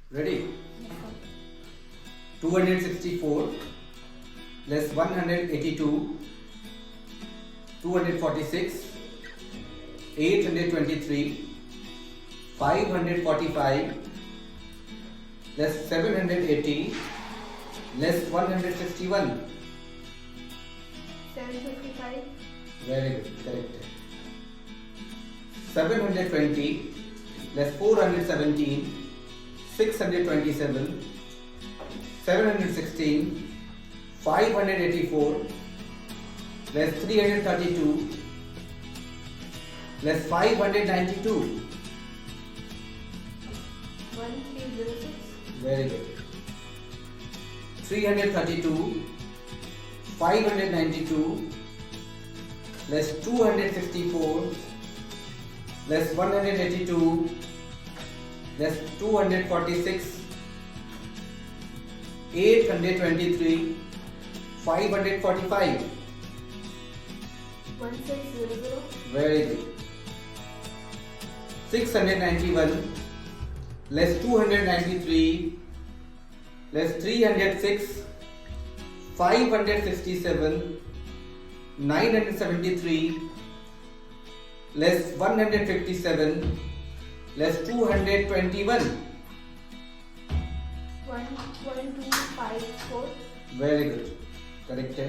Ready? 264 less 182, 246, 823, 545 less 780 less 161. 755. Very good, correct. 720 less 417, 627, 716, 584 less 332 less 592. 1306. Very good. 332, 592 less 264 less 182 less 246, 823, 545. 1600. Very good. 691 less 293 less 306, 567, 973 less 157 less 221. 1254. Very good. Correct.